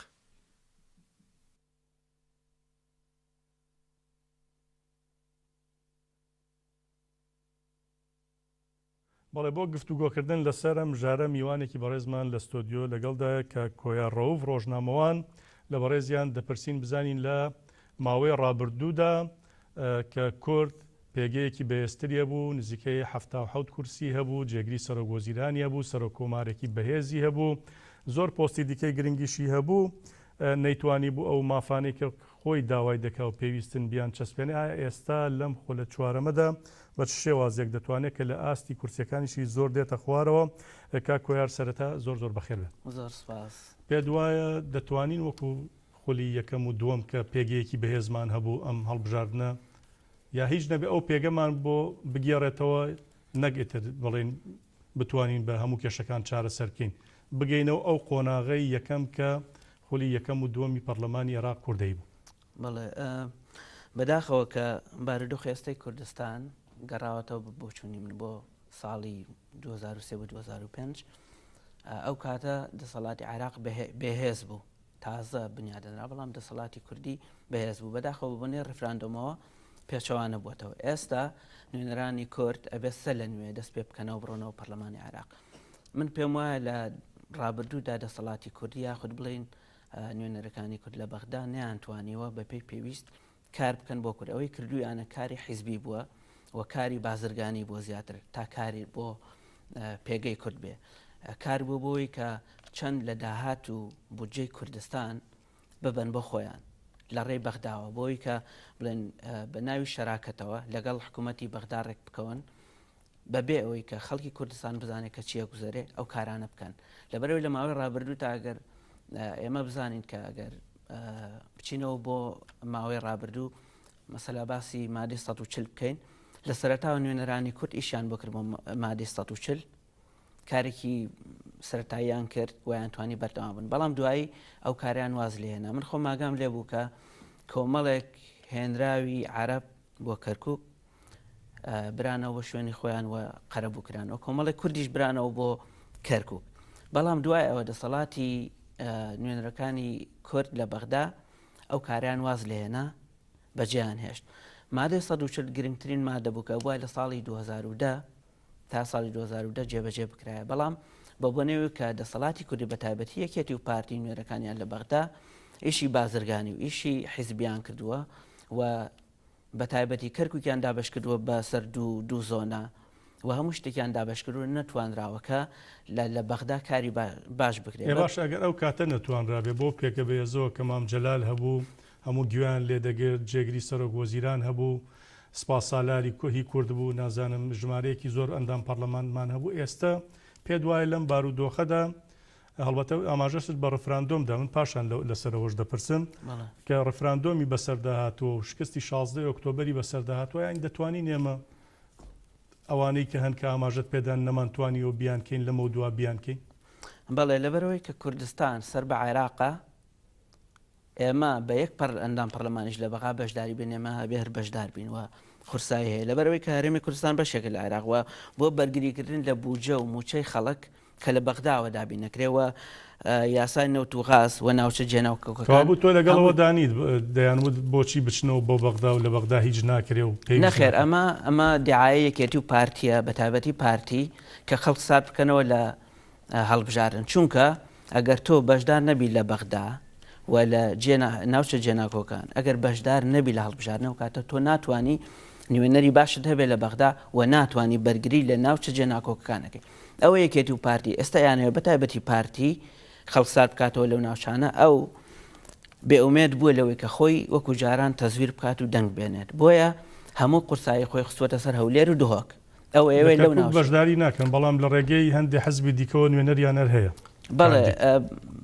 بەڵێ بۆ گفتوگۆکردن لەسەر ئەم ژارە میوانێکی بەڕێزمان لە ستۆدیۆ لەگەڵدایە کە کۆیا ڕەوف ڕۆژنامەوان لە بەڕێزیان دەپرسین بزانین لە ماوەی ڕابردوودا کە کورد پێگەیەکی بەهێزتری هەبوو نزیکەی 77 کورسی هەبوو جێگری سەرۆکوەزیرانی هەبوو سەرۆکۆمارێکی بەهێزی هەبوو زۆر پۆستی دیکەی گرنگیشی هەبوو نەیتوانی بوو ئەو مافانەی کە خۆی داوای دەکا و پێویستن بیان چەسپێنێ ئێستا لەم خۆ لە چوارەمەدا بە شێوازێک دەتوانێت کە لە ئاستی کورسیەکانیشی زۆر دێتە خوارەوە کا کۆیار سەرەتا زۆر زۆر بەخێر بێت. پێ دوایە دەتوانین وەکو خولی یەکەم و دووەم کە پێگەیەکی بەهێزمان هەبوو ئەم هەڵبژاردنە یا هیچ نەبێ ئەو پێگەمان بۆ بگێڕێتەوە نەگێتر بڵێن بتوانین بە هەموو کێشەکان چارەسەر بکەین بگەینەوە ئەو قۆناغەی یەکەم کە خولی یەکەم و دووەمی پەرلەمانی عێراق کوردەی بوو. بەڵێ بەداخەوە کە بارودۆخ ئێستای کوردستان گەڕاوەتەوە بۆچوونی من بۆ ساڵی 2023 و 2005 ئەو کاتە دەسەڵاتی عێراق بەهێز بوو تازە بنیادەنرا بەڵام دەسەڵاتی کوردی بەهێز بوو بەداخەوە ببنێ ڕفراندۆمەوە پێچەوانە بووەتەوە. ئێستا نوێنەرانی کورد ئەبێت سە لە نوێ دەست پێ بکەنەوە بڕۆنەوە پەرلەمانی عێراق. من پێم وایە لە ڕابردوودا دەسەڵاتی کوردی یاخود بڵین نوێنەرەکانی کورد لە بەغدا نەیانتوانیوە بەپێی پێویست کار بکەن بۆ کورد ئەوەی کردویانە کاری حیزبی بووە و کاری بازرگانی بۆ زیاتر تا کاری بۆ پێگەی کورد بێ کار بوو بۆی کە چەند لە داهات و بودجەی کوردستان ببەن بۆ خۆیان لە ڕێی بەغداوە بۆی کە بڵێن بە ناوی شەراکەتەوە لەگەڵ حکوومەتی بەغدا ڕێک بکەون بەبێ ئەوەی کە خەڵکی کوردستان بزانێت کە چیە گوزەرێ ئەو کارانە بکەن لەبەرەوەی لە ماوەی ڕابردوو تا ئەگەر ئێمە بزانین کە ئەگەر بچینەوە بۆ ماوەی ڕابردوو مەسەلا باسی مادەی 140 بکەین لە سەرەتاوە نوێنەرانی کورد ئیشیان بۆ کرد بۆ مادەی 140 کارێکی سەرەتاییان کرد ویان توانی بەردەوام بن بەڵام دوایی ئەو کاریان واز لێهێنا من خۆ ماگام لێ بوو کە کۆمەڵێک هێنراوی عەرەب بۆ کەرکووک برانەوە بۆ شوێنی خۆیان و قەرەبوو کرانەوە کۆمەڵێک کوردیش برانەوە بۆ کەرکووک بەڵام دوای ئەوە دەسەڵاتی نوێنەرەکانی کورد لە بەغدا ئەو کاریان واز لێهێنا بەجێیان هێشت مادەی 140 گرنگترین مادە بوو کە وای لە ساڵی 2010 تا ساڵی 2010 جێبەجێ بکرایە بەڵام بە بۆنێوی کە دەسەڵاتی کوردی بە تایبەتی یەکێتی و پارتی نوێنەرەکانیان لە بەغدا ئیشی بازرگانی و ئیشی حیزبیان کردووە و بە تایبەتی کەرکووکیان دابش کردووە بە سەر دوو زۆنە و هەموو شتێکیان دابشکردو نەتوانراوەکە لە بەغدا کاری باش بکرێت باش ئەگەر ئەو کاتە نەتوانرابێ بۆ پێکە بێزەوە کە مام جەلال هەبوو هەموو گویان لێدەگرت جێگری سەرۆک وەزیران هەبوو سپاس سالاری کوهی کورد بوو نازانم ژمارەیەکی زۆر ئەندام پەرلەمانمان هەبوو ئێستا پێ دوایە لەم بارودۆخەدا هەڵبەتە ئاماژەشت بە ڕفراندۆمدا من پاشان لەسەرەوەش دەپرسم کە ڕفراندۆمی بەسەرداهاتوە و شکستی 16 ئۆکتۆبەری بەسەرداهاتوە یان دەتوانین ئێمە ئەوانەی کە هەن کە ئاماژەت پێدان نەمانتوانی و بیانکەین لەمە دوا بیانکەین بەڵێ لەبەرەوەی کە کوردستان سەر بە عێراقا ئێمە بە یەک ئەندام پەرلەمانیش لە بەغا بەشداری بین ئێمە هەبێ هەر بەشدار بین و خورسایی هەیە لەبەرەوەی کە هەرێمی کوردستان بەشێکە لە عێراقوە بۆ بەرگریکردن لە بوجە و موچەی خەڵک کە لە بەغداوە دابینەکرێەوە یاسای نەوت و غاز و ناوچە جێناوکەوتەکان بوو تۆ لەگەڵەوە دانیت دەیانوت بۆچی بچنەوە بۆ بەغدا و لە بەغدا هیچ ناکرێ و نەخێر ئەمە دیعایەکێتی و پارتیە بە تایبەتی پارتی کە خەڵک سات بکەنەوە لە هەڵبژارن چونکە ئەگەر تۆ بەشدار نەبی لە بەغدا و لە ناوچە جێناکۆکان ئەگەر بەشدار نەبی لە هەڵبژارنەوە کاتە تۆ ناتوانی نوێنەری باشت هەبێت لە بەغدا و ناتوانانی بەرگری لە ناوچە جێناکۆکەکانەکەی ئەوە یەکێتی و پارتی ئێستا یانەوە بەتایبەتی پارتی خەڵسات بکاتەوە لەو ناوچانە ئەو بێئومێد بووە لەوەی کە خۆی وەکو جاران تەزویر بکات و دەنگ بێنێت بۆیە هەموو قورسایی خۆی خستوەتە سەر هەولێر و دهۆک ئەو ئێوە لەو ناو بەشداری ناکەن بەڵام لە ڕێگەی هەندێک حەزبی دیکەوە نوێنەریانەر هەیە بەڵێ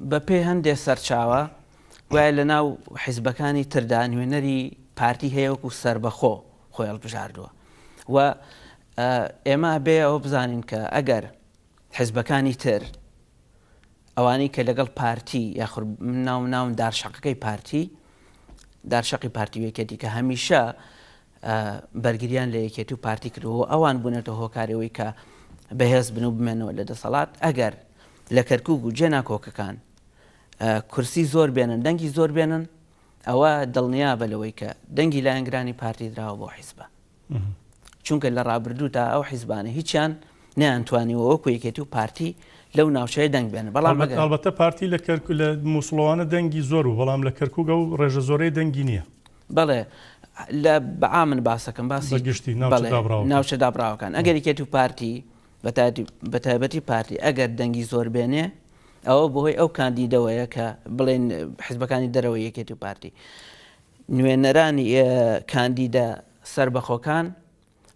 بە پێ هەندێک سەرچاوە وایە لە ناو حیزبەکانی تردا نوێنەری پارتی هەیە وەکو سەربەخۆ خۆی هەڵبژاردووە و ئێمە بێ ئەوە بزانین کە ئەگەر حیزبەکانی تر ئەوانەی کە لەگەڵ پارتی یاخود ناوم دارشەقەکەی پارتی دارشەقی پارتیوەکەتی کە هەمیشە بەرگریان لە یەکێتی و پارتی کردەوە ئەوان بوونێتە هۆکارەوەی کە بەهێز بن و بمێنەوە لە دەسەڵات ئەگەر لە کەرکووک و جێناکۆکەکان کورسی زۆر بێنن دەنگی زۆر بێنن ئەوە دڵنیا بەلەوەی کە دەنگی لایەنگرانی پارتی درراوە بۆ حیزبە چونکە لە ڕابردوو تا ئەو حیزبانە هیچیان نەیانتوانیوە وەکو یەکێتی و پارتی لەو ناوچەیە دەنگ بێنن بەڵام ئەلبەتە پارتی لە مووسڵوانە دەنگی زۆر و بەڵام لە کەرکووگە و ڕێژە زۆرەی دەنگی نییە بەڵێ لە بەعامن باسەکەم باسی گشتی ناوچە دابراوەکان ئەگەر یەکێتی و پارتی بەتایبەتی پارتی ئەگەر دەنگی زۆر بێنێ ئەوە بۆهۆی ئەو کاندیدەوەیە کە بڵێن حیزبەکانی دەرەوە یەکێتی و پارتی نوێنەرانی کاندیدە سربەخۆکان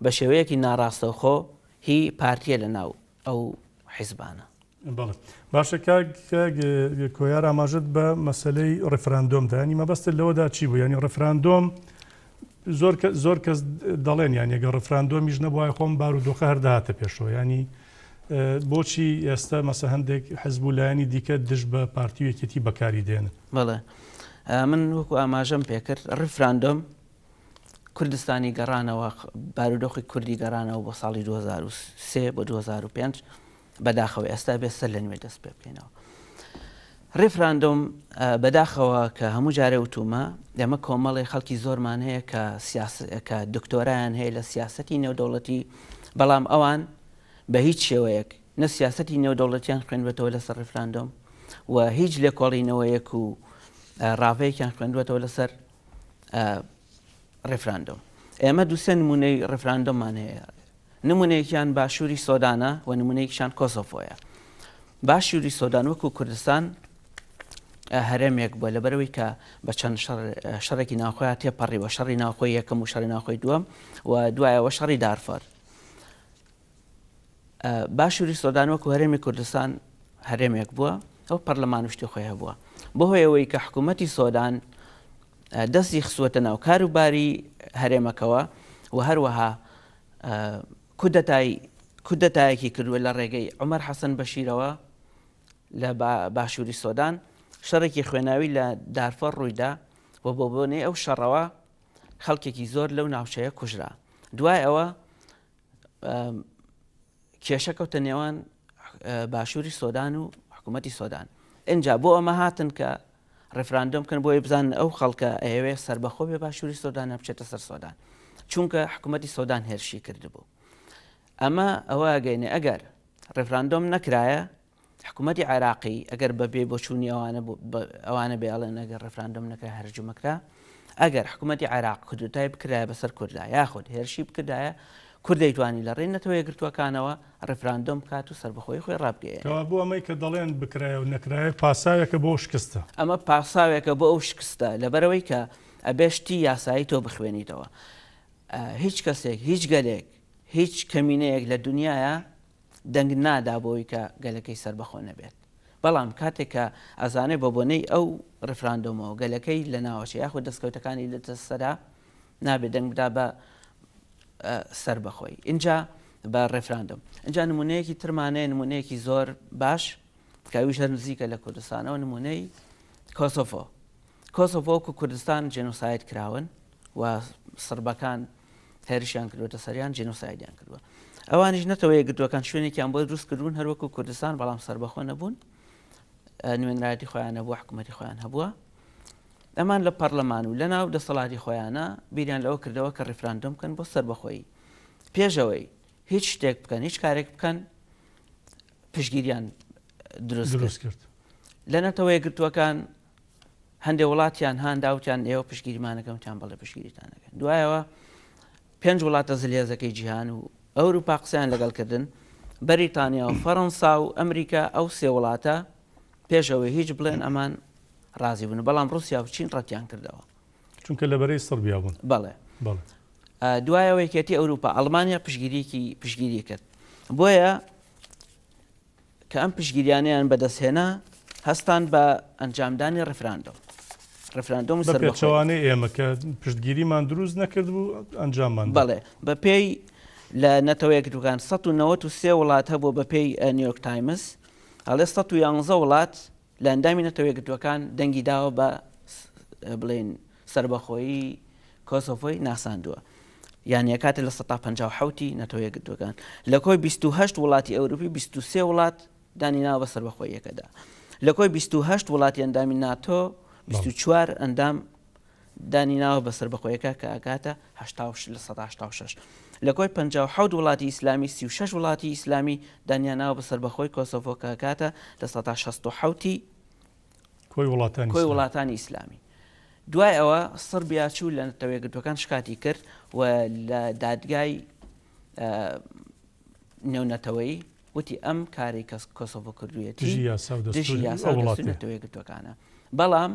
بە شێوەیەکی ناڕاستەوخۆ هی پارتیە لە ناو ئەو حیزبانە باشە کۆیار ئاماژت بە مەسلەی ڕفراندۆمدا ینی مەبەستت لەوەدا چی بوو ینی ڕفراندۆم زۆر کەس دەڵێن یان ێگە ڕفراندۆمیش نەبووای خۆم بارودۆخە هەرداهاتە پێشەوە ینی بۆچی ئێستا مەسە هەندێک حەزب و لایەنی دیکە دش بە پارتی و یەکێتی بەکاری دێنن بەڵێ من وەکو ئاماژەم پێکرد ڕفراندۆم کوردستانی گەڕانەوە بارودۆخی کوردی گەڕانەوە بۆ ساڵی 2023 بۆ 2005 بەداخەوە ئێستا بێ سەر لە نوێ دەست پێ بکەینەوە ڕێفراندۆم بەداخەوە کە هەموو جارێ وتومە ئێمە کۆمەڵی خەڵکی زۆرمان هەیە کە دکتۆرایان هەیە لە سیاسەتی نێودەوڵەتی بەڵام ئەوان بە هیچ شێوەیەک نە سیاسەتی نێودەوڵەتیان خوێنبێتەوە لەسەر ڕێفراندۆم و هیچ لێکۆڵینەوەیەک و ڕاوەیەکیان خوێنبێتەوە لەسەر ڕێفراندۆم ئێمە دووسێ نمونەی ڕێفراندۆممان هەیە نمونەیەکیان باشووری سۆدانە و نمونەیەکیان کۆسۆفۆیە باشووری سۆدان وەکو کوردستان هەرێمێک بووە لەبەرەوەی کە بە چەند شەڕێکی ناوخۆیان تێپەڕیوە شەڕی ناوخۆی یەکەم و شەڕی ناوخۆی دووەم و دوایەوە شەڕی دارفەر باشووری سۆدان وەکو هەرێمی کوردستان هەرێمێک بووە ئەو پەرلەمان شتی خۆی هەبووە بەهۆی ئەوەی کە حکوومەتی سۆدان دەستی خسووەتە ناو کاروباری هەرێمەکەوە و هەروەها کودەتایەکی کردووە لە ڕێگەی عومەر حەسەن بەشیرەوە لە باشووری سۆدان شەڕێکی خوێناوی لە دارفەر ڕوویدا و بۆ بۆنەی ئەو شەڕەوە خەڵکێکی زۆر لەو ناوچەیە کوژرا دوای ئەوە کێشە کەوتە نێوان باشووری سۆدان و حکوومەتی سۆدان ئینجا بۆ ئەمە هاتن کە ڕێفراندۆم بکەن بۆی بزانن ئەو خەڵکە ئەوێ سربەخۆ بێ باشووری سۆدان بچێتە سەر سۆدان چونکە حکوومەتی سۆدان هێرشی کردبوو ئەمە ئەوە ئەگەینێ ئەگەر ڕێفراندۆم نەکرایە حکوومەتی عێراقی ئەگەر بەبێ بۆچوونی ئەوانە بێڵێن ئەگەر ڕێفراندۆم نەکرا هەرجومەکرا ئەگەر حکوومەتی عێراق کودتای بکرایە بەسەر کوردا یاخود هێرشی بکردایە کوردەیتوانی لە ڕێنەتەوە یەکگرتووەکانەوە ڕێفراندۆم کات و سربەخۆی خۆی ڕابگەیە بۆ ئەمەی کە دەڵێن بکرایە و نەکرایە پاساوێکە بۆ شکستە ئەمە پاساوێکە بۆ ئەو شکستە لەبەرەوەی کە ئەبێشتی یاسایی تۆ بخوێنیتەوە هیچ کەسێک هیچ گەلێک هیچ کەمینەیەک لە دنیاە دەنگ نادا بۆی کە گەلەکەی سربەخۆ نەبێت بەڵام کاتێک کە ئەزانێ بە بۆنەی ئەو ڕێفراندۆمەوە گەلەکەی لە ناوەچە یاخود دەستکەوتەکانی لە دەستەدا نابێت دەنگ بدا بە سربەخۆی اینجا بە ڕێفراندۆم اینجا نمونەیەکی ترمانەیە نمونەیەکی زۆر باش کاویش هەر نزیکە لە کوردستانەوە نمونەی کۆسۆڤۆ و کوردستان جێنۆساید کراون و سربەکان هێرشیان کردوتە سەریان جێنۆسایدیان کردووە ئەوانیش نەتەوە یەکگرتووەکان شوێنێکیان بۆ دروست کردوون هەروەکو کوردستان بەڵام سربەخۆ نەبوون نوێنرایەتی خۆیان هەبووە حکوومەتی خۆیان هەبووە ئەمان لە پەرلەمان و لە ناو دەسەڵاتی خۆیانە بیریان لەوە کردەوە کە ڕێفراندۆم بکەن بۆ سربەخۆیی پێشەوەی هیچ شتێک بکەن هیچ کارێک بکەن پشگیریان دروست کرد لە نەتەوە یەکگرتووەکان هەندێک وڵاتیان هانداوتیان ئێوە پشگیریمانەکەمتیان بەڵێ پشگیریتانەکەن دوایەوە 5 وڵاتە زلێزەکەی جیهان و ئەوروپا قسەیان لەگەڵکردن بەریتانیا و فەڕەنسا و ئەمریکا ئەو سێ وڵاتە پێشەوەی هیچ بڵێن ئەمان ڕازی بوون بەڵام رووسیا و چین ڕەتیان کردەوە چونکە لەبەرەی سربیا بوون. بەڵێ دوایەوە یەکێتی ئەوروپا ئەڵمانیا پشگیری کرد بۆیە کە ئەم پشگیریانیان بەدەستهێنا هەستان بە ئەنجامدانی ڕفراندۆم پێچەوانەی ئێمە کە پشتگیریمان دروست نەکرد بوو ئەنجاممان بەڵێ بە پێی لە نەتەوەیەک دوکان 1993 وڵات هەبوو بە پێی نیویۆرک تایمز هەڵێ 111 وڵات لە ئەندامی نەتەوەیەک دوەکان دەنگی داوە بە بڵێن سربەخۆیی کۆسۆڤۆی ناساندووە یان کاتێ لە 157 نەتەوەیەک دوەکان لە کۆی 28 وڵاتی ئەوروپی 23 وڵات دانی ناوە بە سربەخۆیەکەدا لە کۆی 28 وڵاتی ئەندامی ناتۆ 24 ئەندام دانی ناوە بە سربەخۆیەکە کە ئاگاتە 86 لە کۆی 57 وڵاتی ئیسلامی 36 وڵاتی ئیسلامی دانیاناوە بە سربەخۆی کۆسۆڤۆ کە ئاگاتە لە 166 کۆی وڵاتانی ئیسلامی. دوای ئەوە سربیا چوو لە نەتەوەیەکگرتوەکان شکاتی کرد و لە دادگای نێونەتەوەی وتی ئەم کاری کەس کۆسۆڤۆ کردوویەتی دژی یاسا نەتەوەیەکگرتوەکانە بەڵام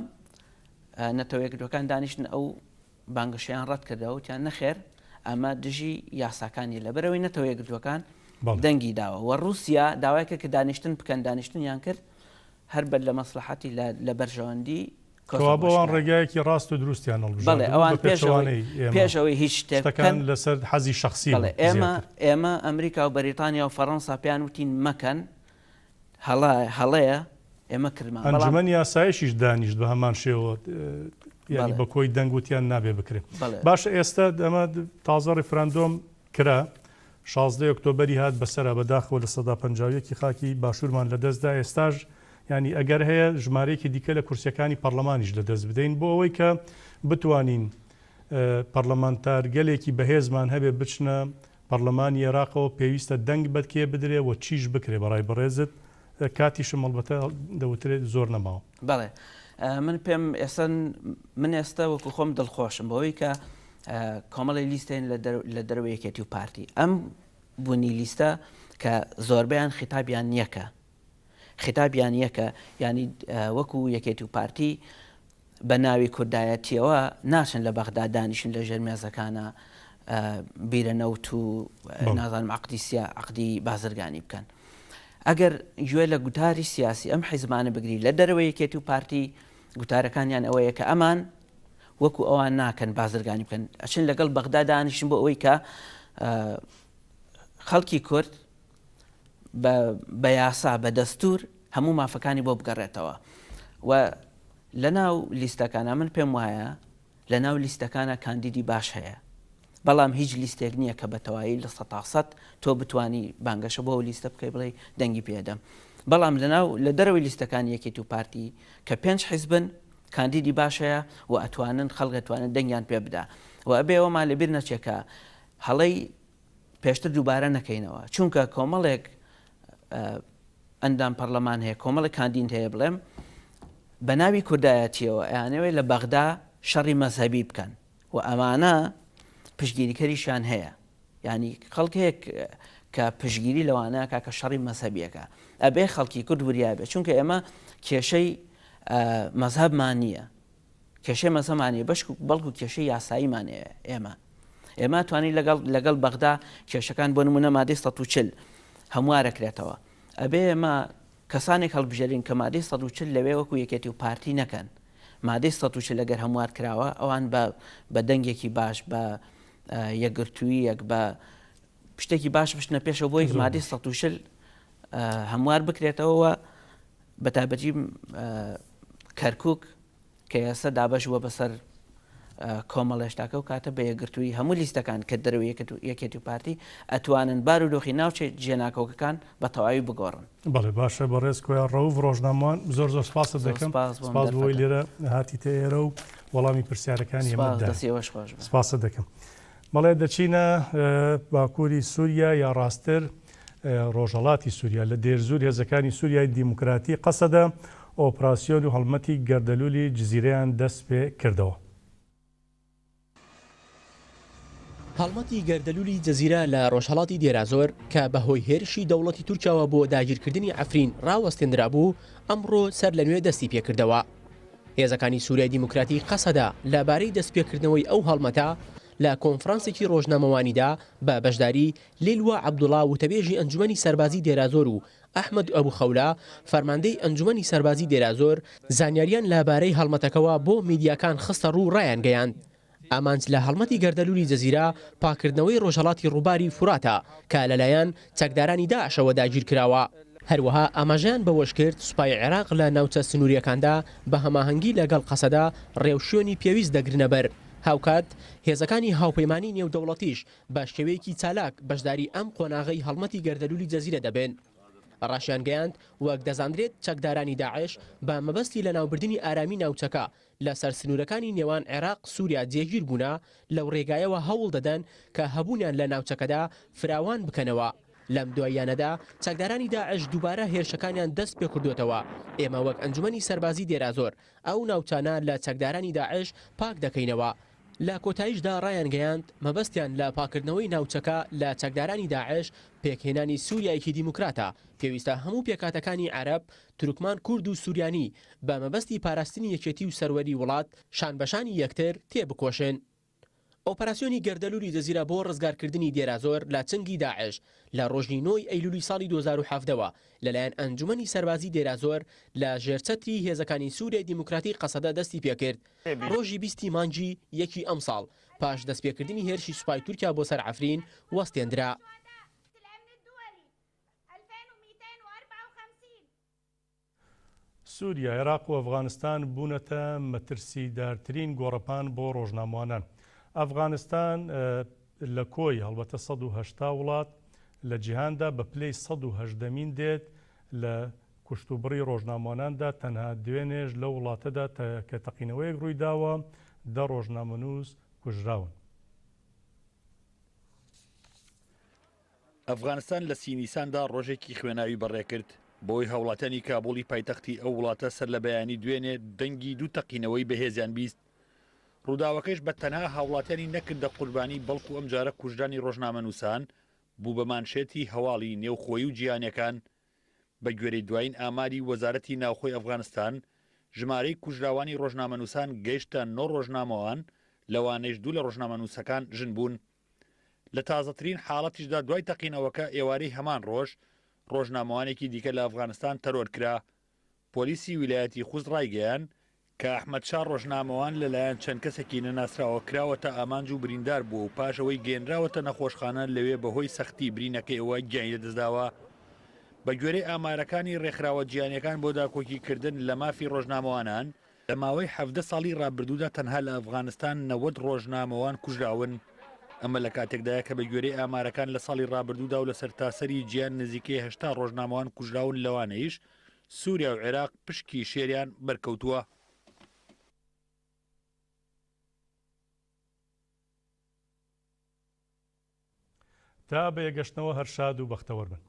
نەتەوەیەکگرتوەکان دانیشتن ئەو بانگەشیان ڕەت کردەوە وتیان نەخێر ئەمە دژی یاساکانی لەبەرەوەی نەتەوەیەکگرتوەکان دەنگی داوە و رووسیا داوایکە کە دانیشتن بکەن دانیشتنیان کرد هەر بەر لە مەسلحەتی لە بەرژەوەندی بۆوان ڕێگایەکی ڕاست و دروستیان بەڵێ ئەوان پێشەوەی هیچ شتەکان لەسەر حەزی شخصی ئێمە ئەمریکا و بەریتانیا و فەڕەنسا پێیان وتین مەکەن هەڵەیە ئێمە کردمان ئەنجومەنی یاسایشیش دانیشت بە هەمان شێوە یعنی بە کۆی دەنگوتیان نابێ بکرێت. باشە ئێستا ئەمە تازە ڕیفراندۆم کرا 16 ئۆکتۆبەری هات بەسەرا بەداخەوە لە 150 خاکی باشوورمان لەدەستدا ئێستاژ ینی ئەگەر هەیە ژمارەیەکی دیکە لە کورسیەکانی پەرلەمانیش لەدەست بدەین بۆ ئەوەی کە بتوانین پەرلەمانتار گەلێکی بەهێزمان هەبێ بچنە پەرلەمانی عێراقەوە پێویستە دەنگ بەدکێ بدرێ و چیش بکرێ بەڕای بەڕێزت کاتیشم هەڵبەتە دەوترێت زۆر نەماوە. بەڵێ من پێم من ئێستا وەکو خۆم دڵخۆشم بەوەی کە کۆمەڵی لیستین لە دەروی یەکێتی و پارتی ئەم بوونی لیستە کە زۆربیان خیتابیان یەکە ینی وەکو یەکێتی و پارتی بە ناوی کوردایەتیەوە ناچن لە بەغدا دانیشن لە ژێرمێزەکانە بیرە نەوت و نازانم عقدی بازرگانی بکەن. ئەگەر گوێ لە گوتاری سیاسی ئەم حیزبانە بگری لە دەرەوەی یەکێتی و پارتی گوتارەکانیان ئەوەیە کە ئەمان وەکو ئەوان ناکەن بازرگانی بکەن ئەچن لەگەڵ بەغدا دانیشن بۆ ئەوەی کە خەڵکی کورد بە یاسا بە دەستور هەموو مافەکانی بۆ بگەڕێتەوە و لە ناو لیستەکانە من پێم وایە لە ناو لیستەکانە کاندیدی باش هەیە بەڵام هیچ لیستێک نییە کە بەتەواوی لە 100% تۆ بتانی بانگەشە بۆ لیستە بکەی بڵێ دەنگی پێدەم بەڵام لە دەرەوەی لیستەکانی یەکێتی و پارتی کە 5 حیزبن کاندیدی باشەیە و ئەتوانن خەڵگەتوانن دەنگیان پێ بدا و ئەبێەوەمان لەبیر نەچێکە هەڵەی پێشتر دووبارە نەکەینەوە چونکە کۆمەڵێک ئەندام پەرلەمان هەیە کۆمەڵی کاندید هەیە بڵێم بە ناوی کوردایەتیەوە ئەیانەوەی لە بەغدا شەڕی مەزهەبی بکەن و ئەمانە پشگیریکەریشان هەیە ینی خەڵکێک کە پشگیری لەوانەیە کاکە شەڕی مەزهەبیەکە ئەبێ خەڵکی کورد وریابێت چونکە ئێمە کێشەی مەزهەبمان نییە کێشەی مەزهەمانە بەڵکو کێشەی یاساییمانەیە ئێمە توانین لەگەڵ بەغدا کێشەکان بۆ نمونە مادەی 140 هەموارەکرێتەوە ئەبێ ئێمە کەسانێک هەڵبژێرین کە مادەی 140 لەوێ وەکو یەکێتی و پارتی نەکەن مادەی 140 لەگەر هەموار کراوە ئەوان بە دەنگێکی باش بە یەکگرتووی یەک بە شتێکی باش بشنە پێشەوە بۆی مادەی 140 هەموار بکرێتەوە بە تایبەتی کەرکووک کە ئێستا دابەشوە بەسەر کۆمەڵێشتاکە و کاتە بە یەکگرتووی هەموو لیستەکان کە دەرەوەی یەکێتی و پارتی ئەتوانن بارودۆخی ناوچێت جێناکۆکەکان بە تەواوی بگۆڕن. بەڵێ باشە بەڕێز کۆیان ڕەوف ڕۆژنامەوان زۆر سپاس دەکەم سپاس بۆی لێرە هاتی تێرە و وەڵامی پرسیارەکانی سپاسە دەکەم. بەڵێ دەچینە باکووری سووریا یا ڕاستتر ڕۆژهەڵاتی سووریا لە دێرزوور هێزەکانی سووریای دیموکراتی قەسەدە ئۆپراسیۆن و هەڵمەتی گەردەلوولی جزیرەیان دەست پێ کردەوە. هەڵمەتی گەردەلوولی جەزیرە لە ڕۆژهەڵاتی دێرازۆر کە بەهۆی هێرشی دەوڵەتی تورکیاوە بۆ داگیرکردنی ئەفرین ڕاوەستێنرا بوو ئەمڕۆ سەر لە نوێ دەستی پێکردەوە. هێزەکانی سووریای دیموکراتی قەسەدا لەبارەی دەستپێکردنەوەی ئەو هەڵمەتە لە کۆنفرانسێکی ڕۆژنامەوانیدا بە بەشداری لیلوە عەبدوڵڵا وتەبێژی ئەنجومەنی سەربازی دێرازۆر و ئەحمەد ئەبوو خەولا فەرماندەی ئەنجومەنی سەربازی دێرازۆر زانیاریان لەبارەی هەڵمەتەکەوە بۆ میدیاکان خستە ڕوو ڕایان گەیاند. ئامانج لە هەڵمەتی گەردەلوولی جەزیرە پاکردنەوەی ڕۆژهەڵاتی ڕووباری فوراتە کە لەلایەن چەکدارانی داعشەوە داگیر کراوە. هەروەها ئاماژەیان بەوەش کرد سوپای عێراق لە ناوچە سنووریەکاندا بە هەماهەنگی لەگەڵ قەسەدا ڕێوشێنی پێویست دەگرنە بەر. هاوکات هێزەکانی هاوپەیمانی نێودەوڵەتیش بە شێوەیەکی چالاک بەشداری ئەم قۆناغەی هەڵمەتی گەردەلوولی جەزیرە دەبێن. ڕاشیان گەیاند وەک دەزانرێت چەکدارانی داعش بە مەبەستی لە ناوبردننی ئارامی ناوچەکە لە سەرسنوورەکانی نێوان عێراق سووریا جێگیر بوونا لەو ڕێگایەوە هەوڵ دەدەن کە هەبوونیان لە ناوچەکەدا فراوان بکەنەوە. لەم دواییانەدا چەکدارانی داعش دووبارە هێرشەکانیان دەست پێ کردوێتەوە. ئێمە وەک ئەنجومەنی سەربازی دێرازۆر ئەو ناوچانە لە چەکدارانی داعش پاک دەکەینەوە. لە کۆتاییشدا ڕایان گەیاند مەبەستیان لە پاکردنەوەی ناوچەکە لە چەکدارانی داعش پێکهێنانی سووریایەکی دیموکراتە پێویستە هەموو پێکاتەکانی عەرەب، تورکمان، کورد و سووریانی بە مەبەستی پاراستنی یەکێتی و سەروەری وڵات شانبەشانی یەکتر تێبکۆشن. ئۆپەراسیۆنی گەردەلوولی جەزیرە بۆ ڕزگارکردنی دێرازۆر لە چنگی داعش لە ڕۆژی 9 ئەیلولی ساڵی 2017ەوە لەلایەن ئەنجومەنی سەربازی دێرازۆر لە ژێرچەتری هێزەکانی سووریای دیموکراتی قەسەدا دەستی پێکرد. ڕۆژی 20 مانگی یەکی ئەم ساڵ پاش دەستپێکردنی هێرشی سوپای تورکیا بۆ سەر ئەفرین وەستێنرا. سووریا، عێراق و ئەفغانستان بوونەتە مەترسیدارترین گۆڕەپان بۆ ڕۆژنامەوانان. ئەفغانستان لە کۆی هەڵبەتە 180 وڵات لە جیهاندا بە پلەی 118مین دێت لە کوشتوبڕی ڕۆژنامەواناندا تەنها دوێنێژ لە وڵاتەدا کە تەقینەوەیەک ڕووی داوە 10 ڕۆژنامەنووس کوژراون. ئەفغانستان لە سینیساندا ڕۆژێکی خوێناوی بەڕێکرد بۆی هەوڵاتانی کابوڵی پایتەختی ئەو وڵاتە سەر لە بەیانی دوێنێ دەنگی دوو تەقینەوەی بەهێزیان بیست. ڕووداوەکەش بە تەنها هاوڵاتیانی نەکردە قوربانی بەڵکو ئەم جارە کوژدانی ڕۆژنامەنووسان بوو بە مانشێتی هەواڵی نێوخۆی و جیهانیەکان. بە گوێرەی دوایین ئاماری وەزارەتی ناوخۆی ئەفغانستان ژمارەی کوژراوانی ڕۆژنامەنووسان گەیشتە 9 ڕۆژنامەوان لەوانەیش دوو لە ڕۆژنامەنووسەکان ژن بوون. لە تازەترین حاڵەتیشدا دوای تەقینەوەکە ئێوارەی هەمان ڕۆژ ڕۆژنامەوانێکی دیکە لە ئەفغانستان تەرۆر کرا. پۆلیسی ویلایەتی خوست ڕایگەیان کە ئەحمەد شار ڕۆژنامەوان لەلایەن چەند کەسێکی نەناسراوە کراوەتە ئامانج و بریندار بوو و پاشەوەی گێنراوەتە نەخۆشخانە لەوێ بەهۆی سەختی برینەکەیەوە گیانی لەدەستداوە. بە گوێرەی ئامارەکانی ڕێکخراوە جیهانیەکان بۆ داکۆکیکردن لە مافی ڕۆژنامەوانان لە ماوەی 17 ساڵی ڕابردوودا تەنها لە ئەفغانستان 90 ڕۆژنامەوان کوژراون. ئەمە لە کاتێکدایە کە بە گوێرەی ئامارەکان لە ساڵی ڕابردوودا و لە سەرتاسەری گیان نزیکەی 80 ڕۆژنامەوان کوژراون لەوانەیش سووریا و عێراق پشکی شێریان بەرکەوتووە. تا بە یەگەشتنەوە هەر شاد و بەختەوەربن.